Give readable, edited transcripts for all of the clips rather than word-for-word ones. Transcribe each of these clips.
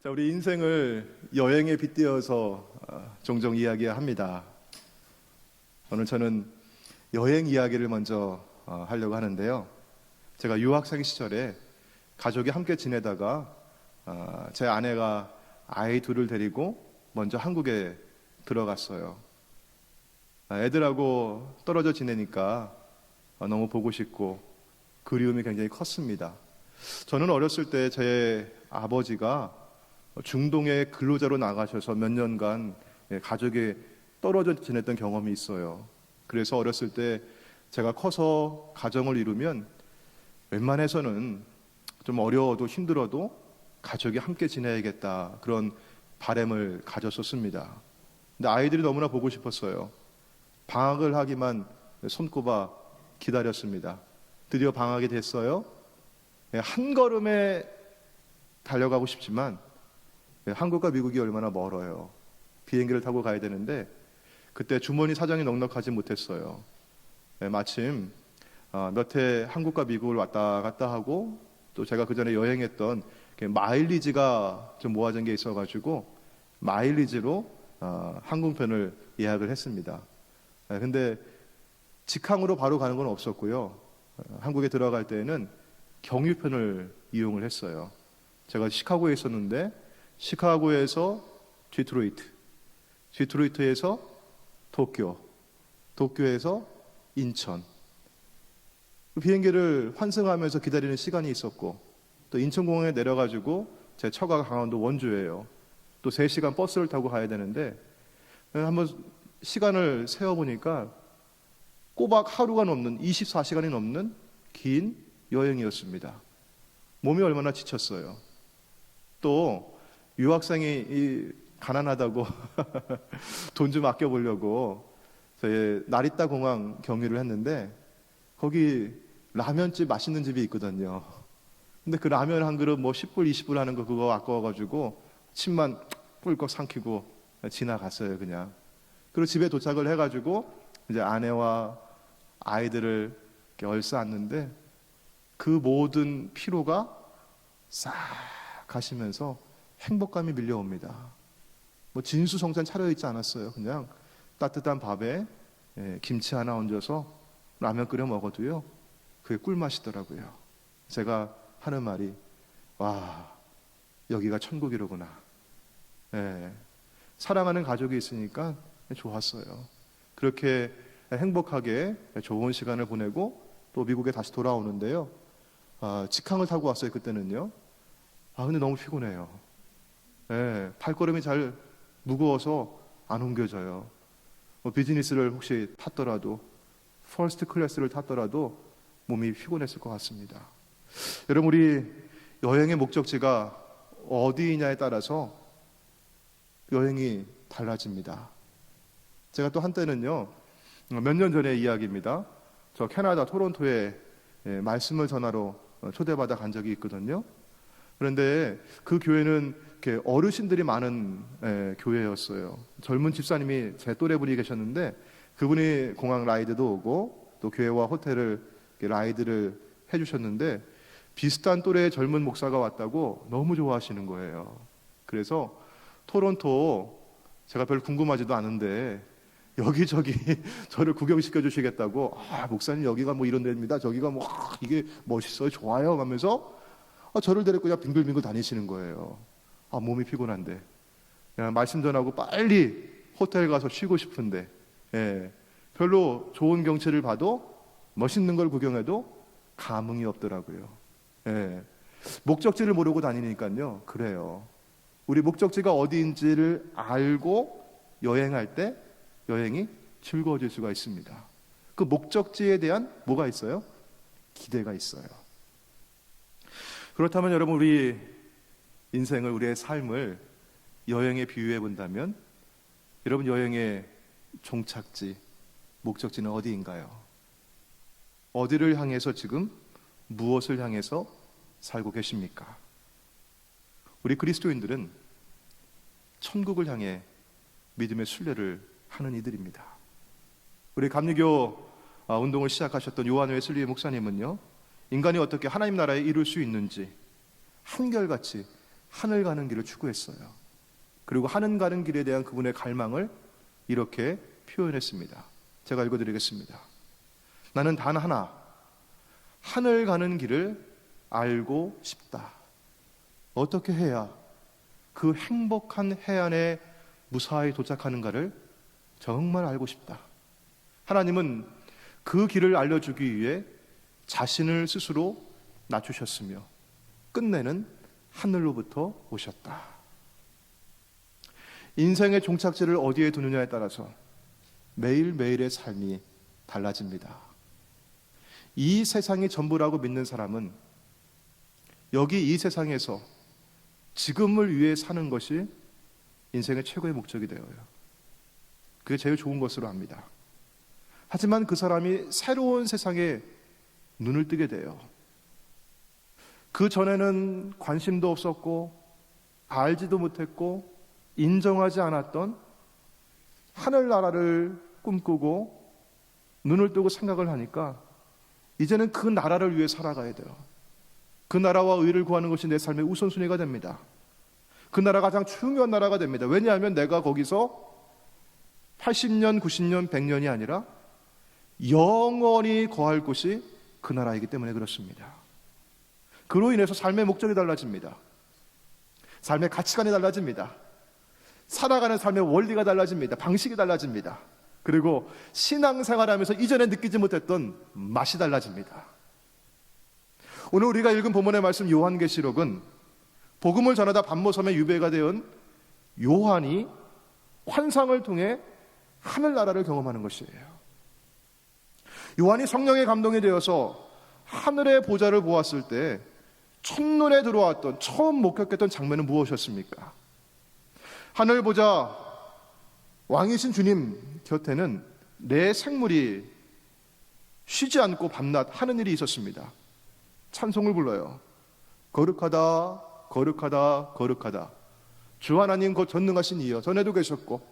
자, 우리 인생을 여행에 빗대어서 종종 이야기합니다. 오늘 저는 여행 이야기를 먼저 하려고 하는데요. 제가 유학생 시절에 가족이 함께 지내다가 제 아내가 아이 둘을 데리고 먼저 한국에 들어갔어요. 애들하고 떨어져 지내니까 너무 보고 싶고 그리움이 굉장히 컸습니다. 저는 어렸을 때 제 아버지가 중동의 근로자로 나가셔서 몇 년간 가족이 떨어져 지냈던 경험이 있어요. 그래서 어렸을 때 제가 커서 가정을 이루면 웬만해서는 좀 어려워도 힘들어도 가족이 함께 지내야겠다, 그런 바람을 가졌었습니다. 근데 아이들이 너무나 보고 싶었어요. 방학을 하기만 손꼽아 기다렸습니다. 드디어 방학이 됐어요. 한 걸음에 달려가고 싶지만 한국과 미국이 얼마나 멀어요. 비행기를 타고 가야 되는데 그때 주머니 사정이 넉넉하지 못했어요. 마침 몇 해 한국과 미국을 왔다 갔다 하고 또 제가 그 전에 여행했던 마일리지가 좀 모아진 게 있어가지고 마일리지로 항공편을 예약을 했습니다. 근데 직항으로 바로 가는 건 없었고요. 한국에 들어갈 때에는 경유편을 이용을 했어요. 제가 시카고에 있었는데 시카고에서 디트로이트, 디트로이트에서 도쿄, 도쿄에서 인천. 비행기를 환승하면서 기다리는 시간이 있었고 또 인천공항에 내려가지고 제 처가 강원도 원주예요. 또 3시간 버스를 타고 가야 되는데 한번 시간을 세어보니까 꼬박 하루가 넘는 24시간이 넘는 긴 여행이었습니다. 몸이 얼마나 지쳤어요. 또 유학생이 가난하다고 돈 좀 아껴보려고 저희 나리타 공항 경유를 했는데 거기 라면집 맛있는 집이 있거든요. 근데 그 라면 한 그릇 뭐 10불 20불 하는 거 그거 아까워가지고 침만 꿀꺽 삼키고 지나갔어요 그냥. 그리고 집에 도착을 해가지고 이제 아내와 아이들을 얼싸안는데 그 모든 피로가 싹 가시면서 행복감이 밀려옵니다. 뭐 진수성찬 차려있지 않았어요. 그냥 따뜻한 밥에 김치 하나 얹어서 라면 끓여 먹어도요 그게 꿀맛이더라고요. 제가 하는 말이 와, 여기가 천국이로구나. 사랑하는 가족이 있으니까 좋았어요. 그렇게 행복하게 좋은 시간을 보내고 또 미국에 다시 돌아오는데요. 직항을 타고 왔어요. 그때는요. 근데 너무 피곤해요. 발걸음이 잘 무거워서 안 옮겨져요. 비즈니스를 혹시 탔더라도 퍼스트 클래스를 탔더라도 몸이 피곤했을 것 같습니다. 여러분, 우리 여행의 목적지가 어디냐에 따라서 여행이 달라집니다. 제가 또 한때는요, 몇 년 전의 이야기입니다. 저 캐나다 토론토에 말씀을 전하러 초대받아 간 적이 있거든요. 그런데 그 교회는 이렇게 어르신들이 많은 교회였어요. 젊은 집사님이 제 또래분이 계셨는데 그분이 공항 라이드도 오고 또 교회와 호텔을 라이드를 해주셨는데 비슷한 또래의 젊은 목사가 왔다고 너무 좋아하시는 거예요. 그래서 토론토 제가 별로 궁금하지도 않은데 여기저기 저를 구경시켜 주시겠다고, 목사님 여기가 뭐 이런 데입니다, 저기가 뭐 이게 멋있어요, 좋아요 하면서 저를 데리고 그냥 빙글빙글 다니시는 거예요. 몸이 피곤한데 그냥 말씀 전하고 빨리 호텔 가서 쉬고 싶은데 별로 좋은 경치를 봐도 멋있는 걸 구경해도 감흥이 없더라고요. 목적지를 모르고 다니니까요 그래요. 우리 목적지가 어디인지를 알고 여행할 때 여행이 즐거워질 수가 있습니다. 그 목적지에 대한 뭐가 있어요? 기대가 있어요. 그렇다면 여러분, 우리 인생을, 우리의 삶을 여행에 비유해 본다면 여러분, 여행의 종착지, 목적지는 어디인가요? 어디를 향해서 지금 무엇을 향해서 살고 계십니까? 우리 그리스도인들은 천국을 향해 믿음의 순례를 하는 이들입니다. 우리 감리교 운동을 시작하셨던 요한 웨슬리 목사님은요, 인간이 어떻게 하나님 나라에 이룰 수 있는지 한결같이 하늘 가는 길을 추구했어요. 그리고 하늘 가는 길에 대한 그분의 갈망을 이렇게 표현했습니다. 제가 읽어드리겠습니다. 나는 단 하나, 하늘 가는 길을 알고 싶다. 어떻게 해야 그 행복한 해안에 무사히 도착하는가를 정말 알고 싶다. 하나님은 그 길을 알려주기 위해 자신을 스스로 낮추셨으며 끝내는 하늘로부터 오셨다. 인생의 종착지를 어디에 두느냐에 따라서 매일매일의 삶이 달라집니다. 이 세상이 전부라고 믿는 사람은 여기 이 세상에서 지금을 위해 사는 것이 인생의 최고의 목적이 되어요. 그게 제일 좋은 것으로 압니다. 하지만 그 사람이 새로운 세상에 눈을 뜨게 돼요. 그 전에는 관심도 없었고 알지도 못했고 인정하지 않았던 하늘나라를 꿈꾸고 눈을 뜨고 생각을 하니까 이제는 그 나라를 위해 살아가야 돼요. 그 나라와 의를 구하는 것이 내 삶의 우선순위가 됩니다. 그 나라가 가장 중요한 나라가 됩니다. 왜냐하면 내가 거기서 80년, 90년, 100년이 아니라 영원히 거할 곳이 그 나라이기 때문에 그렇습니다. 그로 인해서 삶의 목적이 달라집니다. 삶의 가치관이 달라집니다. 살아가는 삶의 원리가 달라집니다. 방식이 달라집니다. 그리고 신앙생활하면서 이전에 느끼지 못했던 맛이 달라집니다. 오늘 우리가 읽은 본문의 말씀 요한계시록은 복음을 전하다 밤모섬에 유배가 되은 요한이 환상을 통해 하늘나라를 경험하는 것이에요. 요한이 성령의 감동이 되어서 하늘의 보좌를 보았을 때 첫눈에 들어왔던 처음 목격했던 장면은 무엇이었습니까? 하늘 보좌 왕이신 주님 곁에는 내 생물이 쉬지 않고 밤낮 하는 일이 있었습니다. 찬송을 불러요. 거룩하다 거룩하다 거룩하다. 주 하나님 곧 전능하신 이여, 전에도 계셨고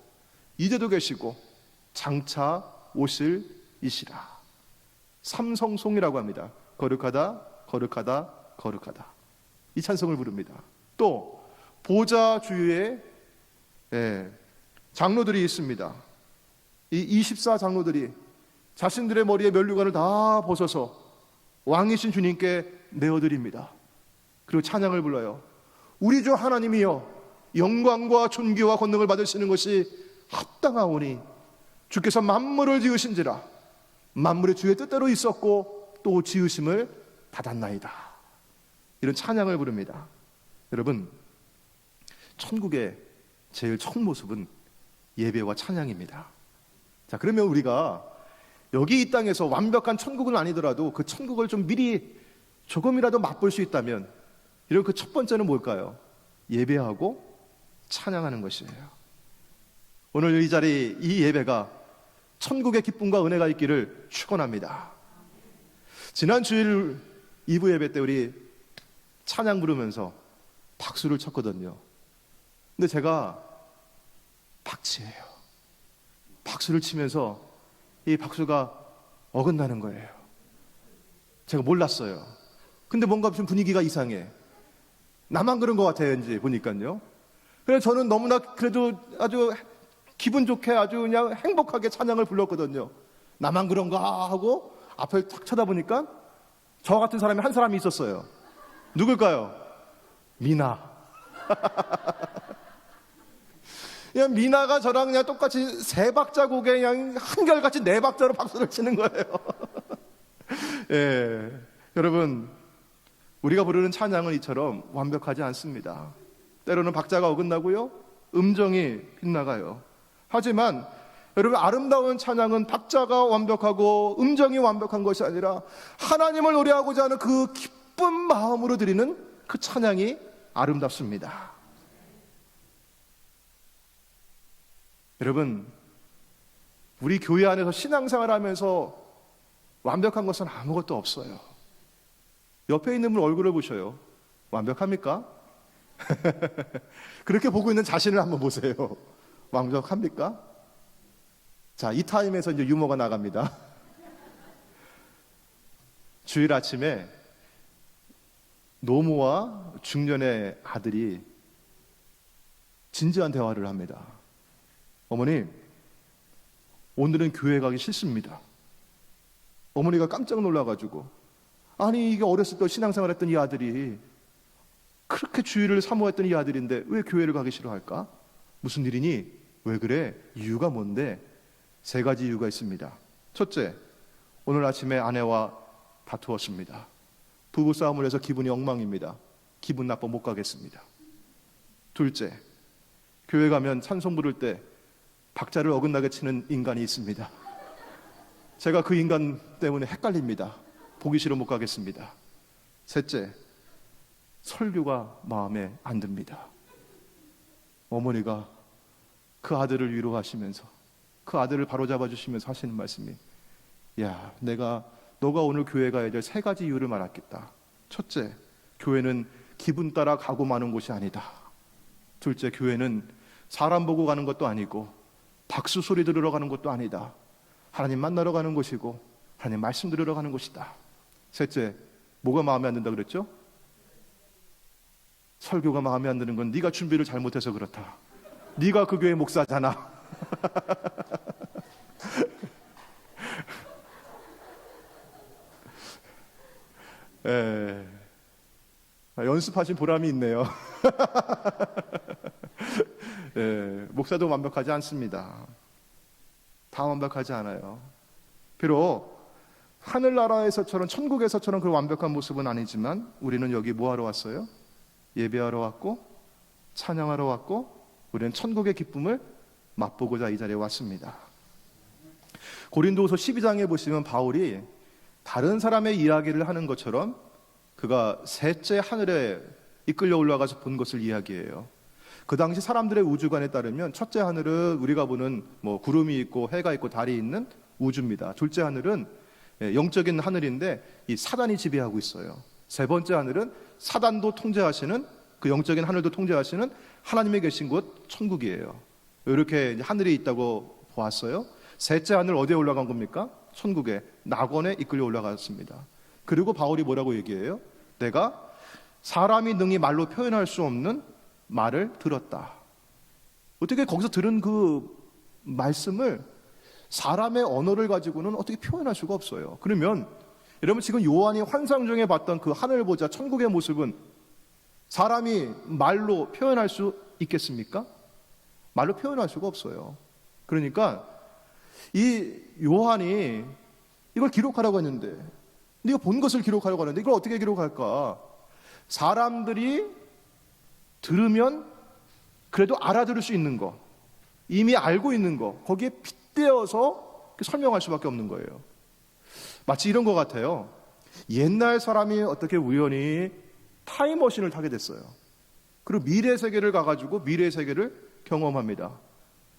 이제도 계시고 장차 오실 이시라. 삼성송이라고 합니다. 거룩하다 거룩하다 거룩하다. 이 찬송을 부릅니다. 또 보좌 주위에 장로들이 있습니다. 이 24장로들이 자신들의 머리에 면류관을 다 벗어서 왕이신 주님께 내어드립니다. 그리고 찬양을 불러요. 우리 주 하나님이여, 영광과 존귀와 권능을 받으시는 것이 합당하오니 주께서 만물을 지으신지라. 만물의 주의 뜻대로 있었고 또 지으심을 받았나이다. 이런 찬양을 부릅니다. 여러분, 천국의 제일 첫 모습은 예배와 찬양입니다. 자, 그러면 우리가 여기 이 땅에서 완벽한 천국은 아니더라도 그 천국을 좀 미리 조금이라도 맛볼 수 있다면, 이런 그 첫 번째는 뭘까요? 예배하고 찬양하는 것이에요. 오늘 이 자리, 이 예배가 천국의 기쁨과 은혜가 있기를 축원합니다. 지난 주일 2부 예배 때 우리 찬양 부르면서 박수를 쳤거든요. 근데 제가 박치예요. 박수를 치면서 이 박수가 어긋나는 거예요. 제가 몰랐어요. 근데 뭔가 좀 분위기가 이상해. 나만 그런 것 같아요, 이제 보니까요. 그래서 저는 너무나 그래도 아주 기분 좋게 아주 그냥 행복하게 찬양을 불렀거든요. 나만 그런가 하고 앞을 탁 쳐다보니까 저 같은 사람이 한 사람이 있었어요. 누굴까요? 미나. 그냥 미나가 저랑 그냥 똑같이 세 박자곡에 그냥 한결같이 네 박자로 박수를 치는 거예요. 예, 여러분, 우리가 부르는 찬양은 이처럼 완벽하지 않습니다. 때로는 박자가 어긋나고요, 음정이 빗나가요. 하지만 여러분, 아름다운 찬양은 박자가 완벽하고 음정이 완벽한 것이 아니라 하나님을 노래하고자 하는 그 기쁜 마음으로 드리는 그 찬양이 아름답습니다. 여러분, 우리 교회 안에서 신앙생활 하면서 완벽한 것은 아무것도 없어요. 옆에 있는 분 얼굴을 보셔요. 완벽합니까? 그렇게 보고 있는 자신을 한번 보세요. 완벽합니까? 자, 이 타임에서 이제 유머가 나갑니다. 주일 아침에 노모와 중년의 아들이 진지한 대화를 합니다. 어머니, 오늘은 교회 가기 싫습니다. 어머니가 깜짝 놀라가지고, 아니 이게 어렸을 때 신앙생활 했던 이 아들이, 그렇게 주일을 사모했던 이 아들인데 왜 교회를 가기 싫어할까? 무슨 일이니? 왜 그래? 이유가 뭔데? 3가지 이유가 있습니다. 첫째, 오늘 아침에 아내와 다투었습니다. 부부싸움을 해서 기분이 엉망입니다. 기분 나빠 못 가겠습니다. 둘째, 교회 가면 찬송 부를 때 박자를 어긋나게 치는 인간이 있습니다. 제가 그 인간 때문에 헷갈립니다. 보기 싫어 못 가겠습니다. 셋째, 설교가 마음에 안 듭니다. 어머니가 그 아들을 위로하시면서, 그 아들을 바로잡아 주시면서 하시는 말씀이, 야, 너가 오늘 교회 가야 될 3가지 이유를 말하겠다. 첫째, 교회는 기분 따라 가고 마는 곳이 아니다. 둘째, 교회는 사람 보고 가는 것도 아니고 박수 소리 들으러 가는 것도 아니다. 하나님 만나러 가는 곳이고 하나님 말씀 들으러 가는 곳이다. 셋째, 뭐가 마음에 안 든다 그랬죠? 설교가 마음에 안 드는 건 네가 준비를 잘못해서 그렇다. 네가 그 교회 목사잖아. 연습하신 보람이 있네요. 목사도 완벽하지 않습니다. 다 완벽하지 않아요. 비록 하늘나라에서처럼, 천국에서처럼 그런 완벽한 모습은 아니지만 우리는 여기 뭐 하러 왔어요? 예배하러 왔고 찬양하러 왔고 우리는 천국의 기쁨을 맛보고자 이 자리에 왔습니다. 고린도후서 12장에 보시면 바울이 다른 사람의 이야기를 하는 것처럼 그가 셋째 하늘에 이끌려 올라가서 본 것을 이야기해요. 그 당시 사람들의 우주관에 따르면 첫째 하늘은 우리가 보는 구름이 있고 해가 있고 달이 있는 우주입니다. 둘째 하늘은 영적인 하늘인데 이 사단이 지배하고 있어요. 세 번째 하늘은 사단도 통제하시는, 그 영적인 하늘도 통제하시는 하나님이 계신 곳 천국이에요. 이렇게 하늘이 있다고 보았어요. 셋째 하늘 어디에 올라간 겁니까? 천국에, 낙원에 이끌려 올라갔습니다. 그리고 바울이 뭐라고 얘기해요? 내가 사람이 능히 말로 표현할 수 없는 말을 들었다. 어떻게 거기서 들은 그 말씀을 사람의 언어를 가지고는 어떻게 표현할 수가 없어요. 그러면 여러분, 지금 요한이 환상 중에 봤던 그 하늘 보자 천국의 모습은 사람이 말로 표현할 수 있겠습니까? 말로 표현할 수가 없어요. 그러니까 이 요한이 이걸 기록하라고 했는데, 네가 본 것을 기록하려고 하는데 이걸 어떻게 기록할까? 사람들이 들으면 그래도 알아들을 수 있는 거, 이미 알고 있는 거, 거기에 빗대어서 설명할 수밖에 없는 거예요. 마치 이런 것 같아요. 옛날 사람이 어떻게 우연히 타임머신을 타게 됐어요. 그리고 미래 세계를 가가지고 미래 세계를 경험합니다.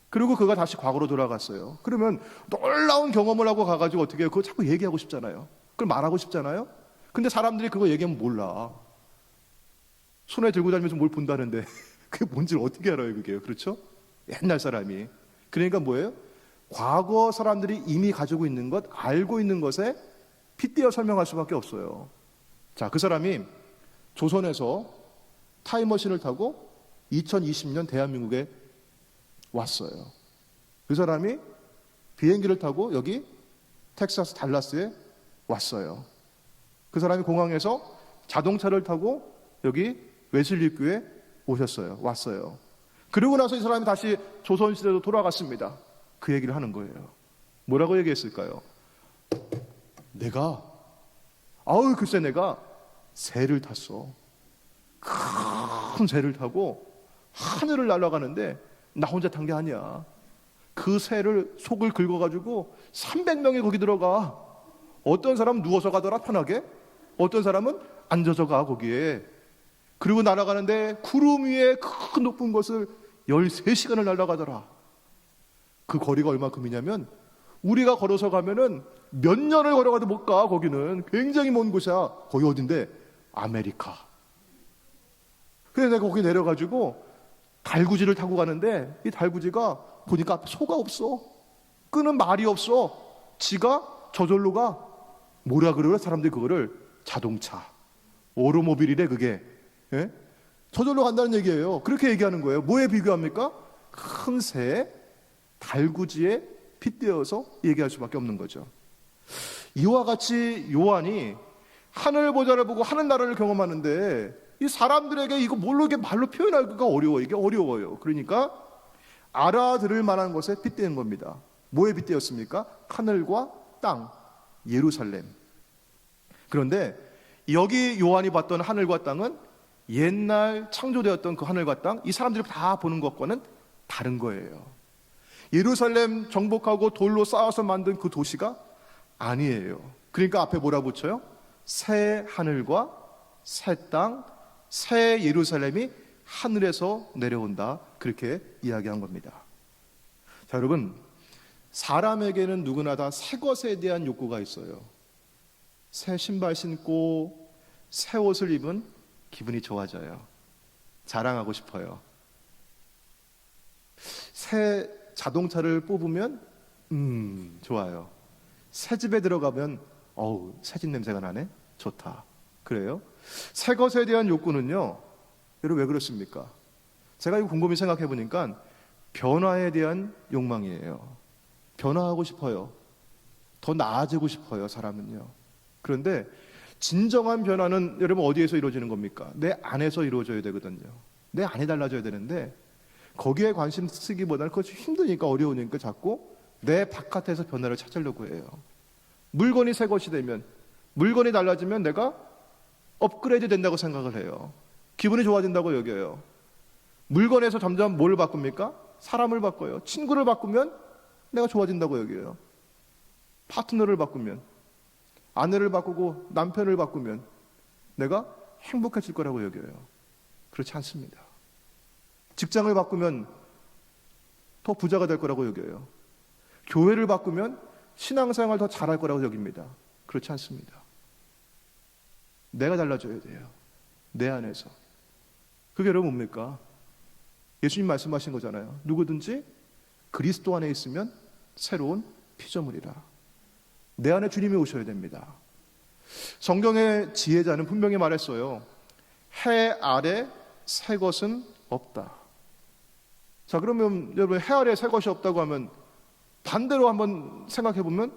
그리고 그가 다시 과거로 돌아갔어요. 그러면 놀라운 경험을 하고 가가지고 어떻게 해요? 그거 자꾸 얘기하고 싶잖아요. 그걸 말하고 싶잖아요. 근데 사람들이 그거 얘기하면 몰라. 손에 들고 다니면서 뭘 본다는데 그게 뭔지를 어떻게 알아요, 그게. 그렇죠? 옛날 사람이. 그러니까 뭐예요? 과거 사람들이 이미 가지고 있는 것, 알고 있는 것에 빗대어 설명할 수밖에 없어요. 자, 그 사람이 조선에서 타임머신을 타고 2020년 대한민국에 왔어요. 그 사람이 비행기를 타고 여기 텍사스 달라스에 왔어요. 그 사람이 공항에서 자동차를 타고 여기 웨슬리 교에 오셨어요. 왔어요. 그리고 나서 이 사람이 다시 조선시대로 돌아갔습니다. 그 얘기를 하는 거예요. 뭐라고 얘기했을까요? 글쎄 내가 새를 탔어. 큰 새를 타고 하늘을 날아가는데 나 혼자 탄 게 아니야. 그 새를 속을 긁어가지고 300명이 거기 들어가. 어떤 사람은 누워서 가더라, 편하게. 어떤 사람은 앉아서 가, 거기에. 그리고 날아가는데 구름 위에 큰 높은 것을 13시간을 날아가더라. 그 거리가 얼마큼이냐면 우리가 걸어서 가면은 몇 년을 걸어가도 못 가. 거기는 굉장히 먼 곳이야. 거기 어딘데? 아메리카. 그래서 내가 거기 내려가지고 달구지를 타고 가는데 이 달구지가 보니까 앞에 소가 없어. 끄는 말이 없어. 지가 저절로 가. 뭐라 그래요? 사람들이 그거를 자동차, 오로모빌이래 그게. 예? 저절로 간다는 얘기예요. 그렇게 얘기하는 거예요. 뭐에 비교합니까? 큰 새, 달구지에 빗대어서 얘기할 수밖에 없는 거죠. 이와 같이 요한이 하늘 보좌를 보고 하늘 나라를 경험하는데 이 사람들에게 이거 뭘로 이게 말로 표현하기가 어려워. 이게 어려워요. 그러니까 알아들을 만한 것에 빗대는 겁니다. 뭐에 빗대었습니까? 하늘과 땅, 예루살렘. 그런데 여기 요한이 봤던 하늘과 땅은 옛날 창조되었던 그 하늘과 땅, 이 사람들이 다 보는 것과는 다른 거예요. 예루살렘 정복하고 돌로 쌓아서 만든 그 도시가 아니에요. 그러니까 앞에 뭐라 붙여요? 새 하늘과 새 땅, 새 예루살렘이 하늘에서 내려온다. 그렇게 이야기한 겁니다. 자, 여러분, 사람에게는 누구나 다 새 것에 대한 욕구가 있어요. 새 신발 신고 새 옷을 입은 기분이 좋아져요. 자랑하고 싶어요. 새 자동차를 뽑으면 좋아요. 새 집에 들어가면 어우, 새 집 냄새가 나네. 좋다. 그래요? 새 것에 대한 욕구는요, 여러분 왜 그렇습니까? 제가 이거 곰곰이 생각해 보니까 변화에 대한 욕망이에요. 변화하고 싶어요. 더 나아지고 싶어요, 사람은요. 그런데 진정한 변화는 여러분 어디에서 이루어지는 겁니까? 내 안에서 이루어져야 되거든요. 내 안에 달라져야 되는데 거기에 관심 쓰기보다는 그것이 힘드니까 어려우니까 자꾸 내 바깥에서 변화를 찾으려고 해요. 물건이 새 것이 되면, 물건이 달라지면 내가 업그레이드 된다고 생각을 해요. 기분이 좋아진다고 여겨요. 물건에서 점점 뭘 바꿉니까? 사람을 바꿔요. 친구를 바꾸면 내가 좋아진다고 여겨요. 파트너를 바꾸면, 아내를 바꾸고 남편을 바꾸면 내가 행복해질 거라고 여겨요. 그렇지 않습니다. 직장을 바꾸면 더 부자가 될 거라고 여겨요. 교회를 바꾸면 신앙생활 더 잘할 거라고 여깁니다. 그렇지 않습니다. 내가 달라져야 돼요. 내 안에서. 그게 여러분 뭡니까? 예수님 말씀하신 거잖아요. 누구든지 그리스도 안에 있으면 새로운 피조물이라. 내 안에 주님이 오셔야 됩니다. 성경의 지혜자는 분명히 말했어요. 해 아래 새 것은 없다. 자, 그러면 여러분 해 아래 새 것이 없다고 하면 반대로 한번 생각해 보면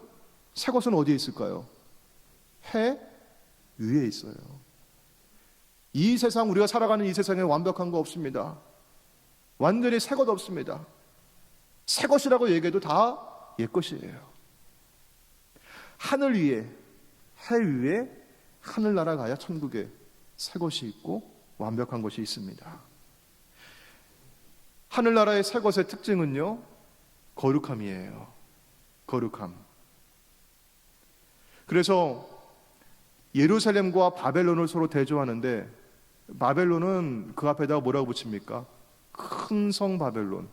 새 것은 어디에 있을까요? 해 위에 있어요. 이 세상, 우리가 살아가는 이 세상에 완벽한 거 없습니다. 완전히 새 것 없습니다. 새 것이라고 얘기해도 다 옛 것이에요. 하늘 위에, 해 위에 하늘나라 가야 천국에 새 것이 있고 완벽한 것이 있습니다. 하늘나라의 새 것의 특징은요, 거룩함이에요. 거룩함. 그래서 예루살렘과 바벨론을 서로 대조하는데 바벨론은 그 앞에다가 뭐라고 붙입니까? 큰 성 바벨론,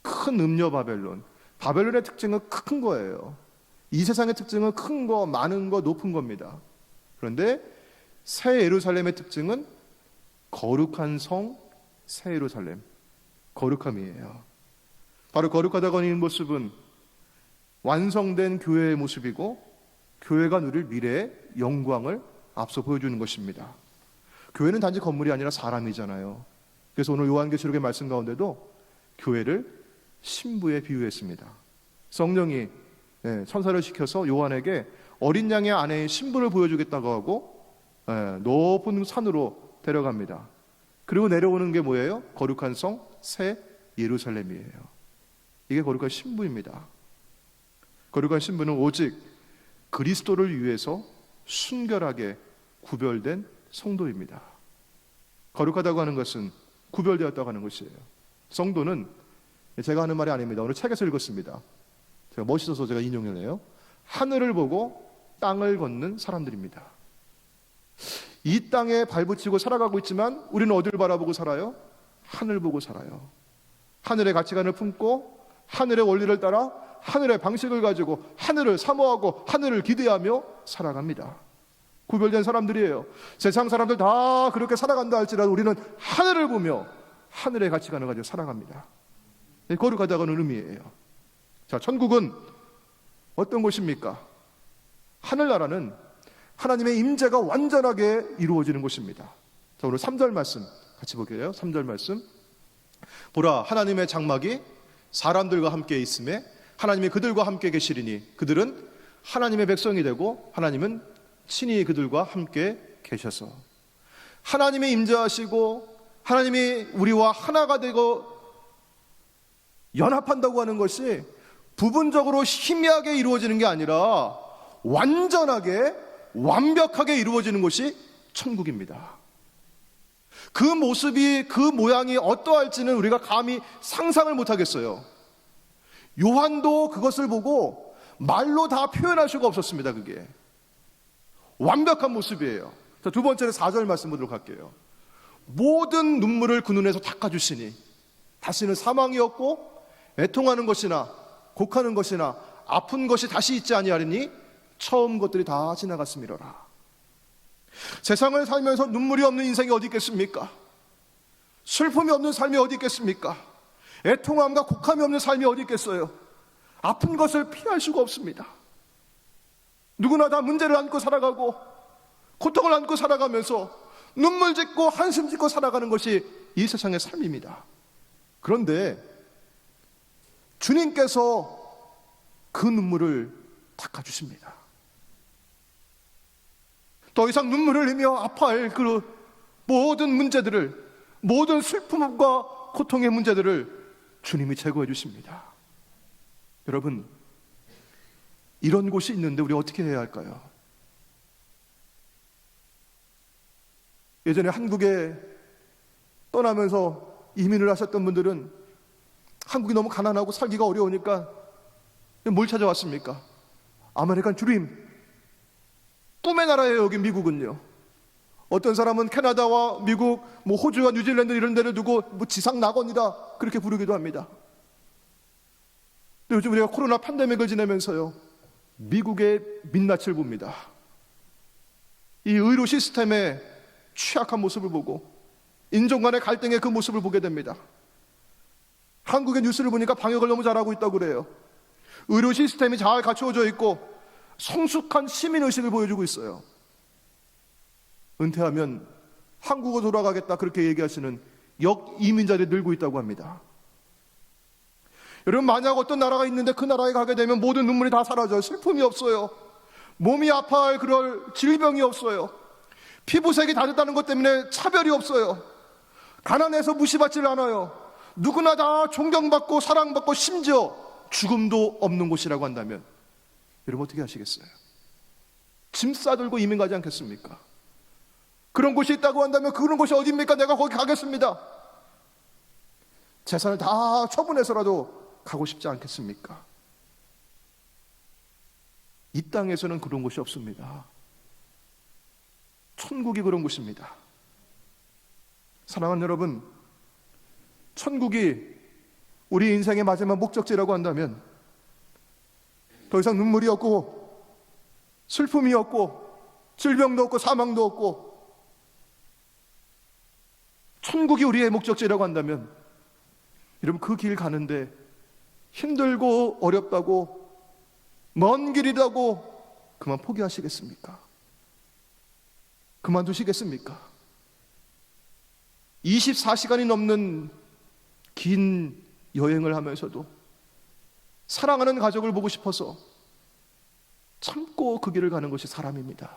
큰 음녀 바벨론. 바벨론의 특징은 큰 거예요. 이 세상의 특징은 큰 거, 많은 거, 높은 겁니다. 그런데 새 예루살렘의 특징은 거룩한 성, 새 예루살렘, 거룩함이에요. 바로 거룩하다고 하는 모습은 완성된 교회의 모습이고 교회가 누릴 미래의 영광을 앞서 보여주는 것입니다. 교회는 단지 건물이 아니라 사람이잖아요. 그래서 오늘 요한계시록의 말씀 가운데도 교회를 신부에 비유했습니다. 성령이 천사를 시켜서 요한에게 어린 양의 아내의 신부를 보여주겠다고 하고 높은 산으로 데려갑니다. 그리고 내려오는 게 뭐예요? 거룩한 성, 새 예루살렘이에요. 이게 거룩한 신부입니다. 거룩한 신부는 오직 그리스도를 위해서 순결하게 구별된 성도입니다. 거룩하다고 하는 것은 구별되었다고 하는 것이에요. 성도는 제가 하는 말이 아닙니다. 오늘 책에서 읽었습니다. 제가 멋있어서 제가 인용을 해요. 하늘을 보고 땅을 걷는 사람들입니다. 이 땅에 발붙이고 살아가고 있지만 우리는 어디를 바라보고 살아요? 하늘 보고 살아요. 하늘의 가치관을 품고 하늘의 원리를 따라 하늘의 방식을 가지고 하늘을 사모하고 하늘을 기대하며 살아갑니다. 구별된 사람들이에요. 세상 사람들 다 그렇게 살아간다 할지라도 우리는 하늘을 보며 하늘의 가치관을 가지고 살아갑니다. 거룩하다고는 의미예요. 자, 천국은 어떤 곳입니까? 하늘나라는 하나님의 임재가 완전하게 이루어지는 곳입니다. 자, 오늘 3절 말씀 같이 볼게요. 3절 말씀. 보라, 하나님의 장막이 사람들과 함께 있음에 하나님이 그들과 함께 계시리니 그들은 하나님의 백성이 되고 하나님은 친히 그들과 함께 계셔서. 하나님이 임재하시고 하나님이 우리와 하나가 되고 연합한다고 하는 것이 부분적으로 희미하게 이루어지는 게 아니라 완전하게 완벽하게 이루어지는 것이 천국입니다. 그 모습이, 그 모양이 어떠할지는 우리가 감히 상상을 못하겠어요. 요한도 그것을 보고 말로 다 표현할 수가 없었습니다. 그게 완벽한 모습이에요. 자, 두 번째로 4절 말씀 보도록 할게요. 모든 눈물을 그 눈에서 닦아주시니 다시는 사망이 없고 애통하는 것이나 곡하는 것이나 아픈 것이 다시 있지 아니하리니 처음 것들이 다 지나갔음이로라. 세상을 살면서 눈물이 없는 인생이 어디 있겠습니까? 슬픔이 없는 삶이 어디 있겠습니까? 애통함과 곡함이 없는 삶이 어디 있겠어요? 아픈 것을 피할 수가 없습니다. 누구나 다 문제를 안고 살아가고 고통을 안고 살아가면서 눈물 짓고 한숨 짓고 살아가는 것이 이 세상의 삶입니다. 그런데 주님께서 그 눈물을 닦아주십니다. 더 이상 눈물을 흘리며 아파할 그 모든 문제들을, 모든 슬픔과 고통의 문제들을 주님이 제거해 주십니다. 여러분, 이런 곳이 있는데 우리 어떻게 해야 할까요? 예전에 한국에 떠나면서 이민을 하셨던 분들은 한국이 너무 가난하고 살기가 어려우니까 뭘 찾아왔습니까? 아메리칸 드림, 꿈의 나라예요. 여기 미국은요. 어떤 사람은 캐나다와 미국, 호주와 뉴질랜드 이런 데를 두고 지상 낙원이다 그렇게 부르기도 합니다. 근데 요즘 우리가 코로나 팬데믹을 지내면서요, 미국의 민낯을 봅니다. 이 의료 시스템의 취약한 모습을 보고 인종 간의 갈등의 그 모습을 보게 됩니다. 한국의 뉴스를 보니까 방역을 너무 잘하고 있다고 그래요. 의료 시스템이 잘 갖추어져 있고 성숙한 시민의식을 보여주고 있어요. 은퇴하면 한국으로 돌아가겠다 그렇게 얘기하시는 역이민자들이 늘고 있다고 합니다. 여러분, 만약 어떤 나라가 있는데 그 나라에 가게 되면 모든 눈물이 다 사라져요. 슬픔이 없어요. 몸이 아파할 그럴 질병이 없어요. 피부색이 다르다는 것 때문에 차별이 없어요. 가난해서 무시받지를 않아요. 누구나 다 존경받고 사랑받고 심지어 죽음도 없는 곳이라고 한다면 여러분 어떻게 하시겠어요? 짐 싸들고 이민 가지 않겠습니까? 그런 곳이 있다고 한다면 그런 곳이 어디입니까? 내가 거기 가겠습니다. 재산을 다 처분해서라도 가고 싶지 않겠습니까? 이 땅에서는 그런 곳이 없습니다. 천국이 그런 곳입니다. 사랑하는 여러분, 천국이 우리 인생의 마지막 목적지라고 한다면 더 이상 눈물이 없고 슬픔이 없고 질병도 없고 사망도 없고 천국이 우리의 목적지라고 한다면 여러분, 그 길 가는데 힘들고 어렵다고 먼 길이라고 그만 포기하시겠습니까? 그만두시겠습니까? 24시간이 넘는 긴 여행을 하면서도 사랑하는 가족을 보고 싶어서 참고 그 길을 가는 것이 사람입니다.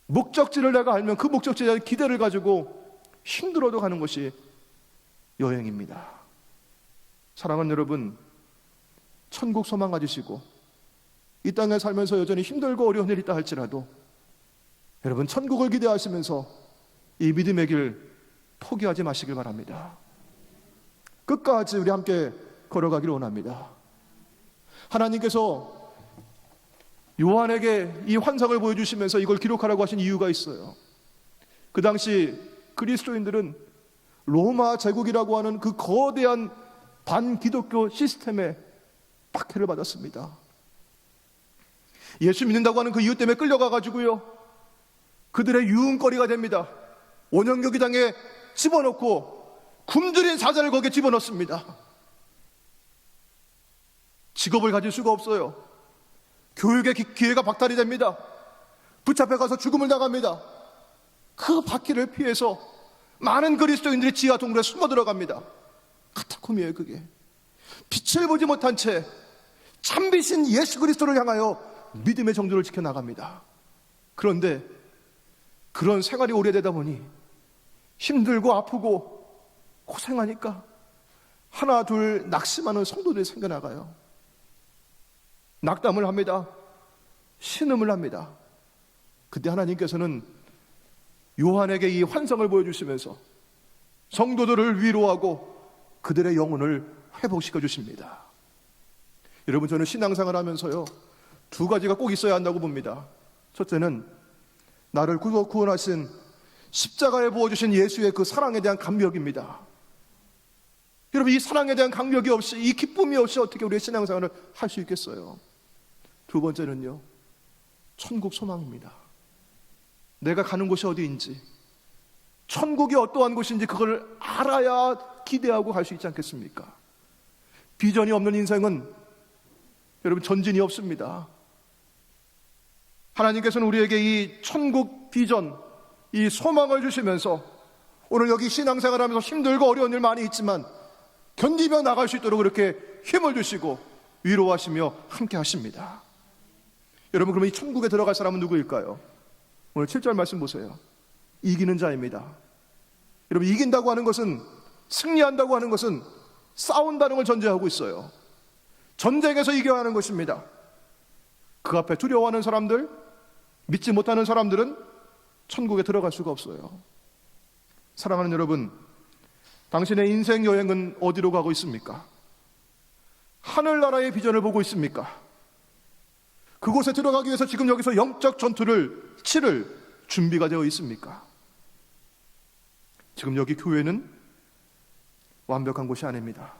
목적지를 내가 알면 그 목적지에 대한 기대를 가지고 힘들어도 가는 것이 여행입니다. 사랑하는 여러분, 천국 소망 가지시고 이 땅에 살면서 여전히 힘들고 어려운 일이 있다 할지라도 여러분, 천국을 기대하시면서 이 믿음의 길 포기하지 마시길 바랍니다. 끝까지 우리 함께 걸어가기를 원합니다. 하나님께서 요한에게 이 환상을 보여주시면서 이걸 기록하라고 하신 이유가 있어요. 그 당시 그리스도인들은 로마 제국이라고 하는 그 거대한 반기독교 시스템에 박해를 받았습니다. 예수 믿는다고 하는 그 이유 때문에 끌려가가지고요, 그들의 유흥거리가 됩니다. 원형교기장에 집어넣고 굶주린 사자를 거기에 집어넣습니다. 직업을 가질 수가 없어요. 교육의 기회가 박탈이 됩니다. 붙잡혀가서 죽음을 당합니다. 그 바퀴를 피해서 많은 그리스도인들이 지하 동굴에 숨어 들어갑니다. 카타콤이에요. 그게 빛을 보지 못한 채 참비신 예수 그리스도를 향하여 믿음의 정도를 지켜나갑니다. 그런데 그런 생활이 오래되다 보니 힘들고 아프고 고생하니까 하나 둘 낙심하는 성도들이 생겨나가요. 낙담을 합니다. 신음을 합니다. 그때 하나님께서는 요한에게 이 환상을 보여주시면서 성도들을 위로하고 그들의 영혼을 회복시켜 주십니다. 여러분, 저는 신앙생활 하면서요, 두 가지가 꼭 있어야 한다고 봅니다. 첫째는 나를 구원하신 십자가에 부어주신 예수의 그 사랑에 대한 감격입니다. 여러분, 이 사랑에 대한 감격이 없이, 이 기쁨이 없이 어떻게 우리의 신앙생활을 할 수 있겠어요? 두 번째는요, 천국 소망입니다. 내가 가는 곳이 어디인지, 천국이 어떠한 곳인지 그걸 알아야 기대하고 갈 수 있지 않겠습니까? 비전이 없는 인생은 여러분 전진이 없습니다. 하나님께서는 우리에게 이 천국 비전, 이 소망을 주시면서 오늘 여기 신앙생활하면서 힘들고 어려운 일 많이 있지만 견디며 나갈 수 있도록 그렇게 힘을 주시고 위로하시며 함께 하십니다. 여러분, 그러면 이 천국에 들어갈 사람은 누구일까요? 오늘 7절 말씀 보세요. 이기는 자입니다. 여러분, 이긴다고 하는 것은, 승리한다고 하는 것은 싸운다는 걸 전제하고 있어요. 전쟁에서 이겨야 하는 것입니다. 그 앞에 두려워하는 사람들, 믿지 못하는 사람들은 천국에 들어갈 수가 없어요. 사랑하는 여러분, 당신의 인생 여행은 어디로 가고 있습니까? 하늘나라의 비전을 보고 있습니까? 그곳에 들어가기 위해서 지금 여기서 영적 전투를 치를 준비가 되어 있습니까? 지금 여기 교회는 완벽한 곳이 아닙니다.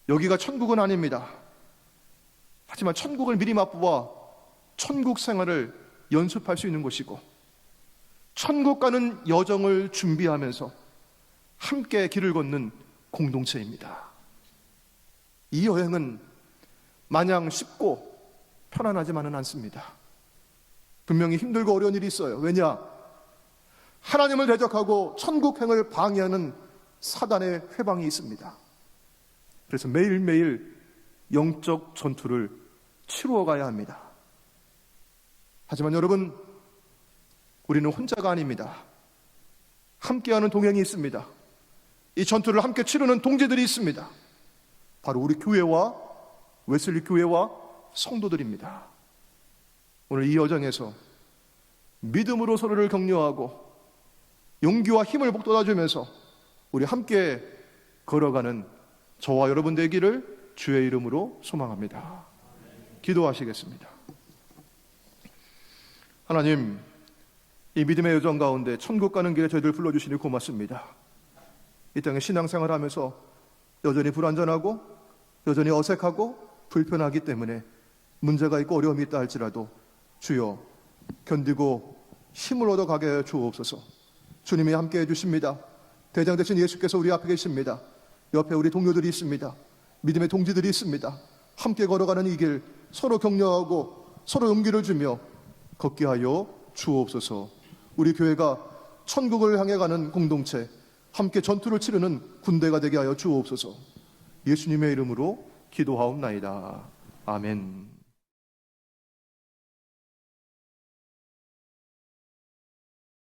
여기가 천국은 아닙니다. 하지만 천국을 미리 맛보아 천국 생활을 연습할 수 있는 곳이고, 천국 가는 여정을 준비하면서 함께 길을 걷는 공동체입니다. 이 여행은 마냥 쉽고 편안하지만은 않습니다. 분명히 힘들고 어려운 일이 있어요. 왜냐? 하나님을 대적하고 천국행을 방해하는 사단의 회방이 있습니다. 그래서 매일매일 영적 전투를 치루어 가야 합니다. 하지만 여러분, 우리는 혼자가 아닙니다. 함께하는 동행이 있습니다. 이 전투를 함께 치르는 동지들이 있습니다. 바로 우리 교회와 웨슬리 교회와 성도들입니다. 오늘 이 여정에서 믿음으로 서로를 격려하고 용기와 힘을 북돋아주면서 우리 함께 걸어가는 저와 여러분 되기를 주의 이름으로 소망합니다. 기도하시겠습니다. 하나님, 이 믿음의 여정 가운데 천국 가는 길에 저희들 불러주시니 고맙습니다. 이 땅에 신앙생활하면서 여전히 불완전하고 여전히 어색하고 불편하기 때문에 문제가 있고 어려움이 있다 할지라도 주여 견디고 힘을 얻어가게 하여 주옵소서. 주님이 함께 해주십니다. 대장 되신 예수께서 우리 앞에 계십니다. 옆에 우리 동료들이 있습니다. 믿음의 동지들이 있습니다. 함께 걸어가는 이 길 서로 격려하고 서로 용기를 주며 걷게 하여 주옵소서. 우리 교회가 천국을 향해 가는 공동체, 함께 전투를 치르는 군대가 되게 하여 주옵소서. 예수님의 이름으로 기도하옵나이다. 아멘.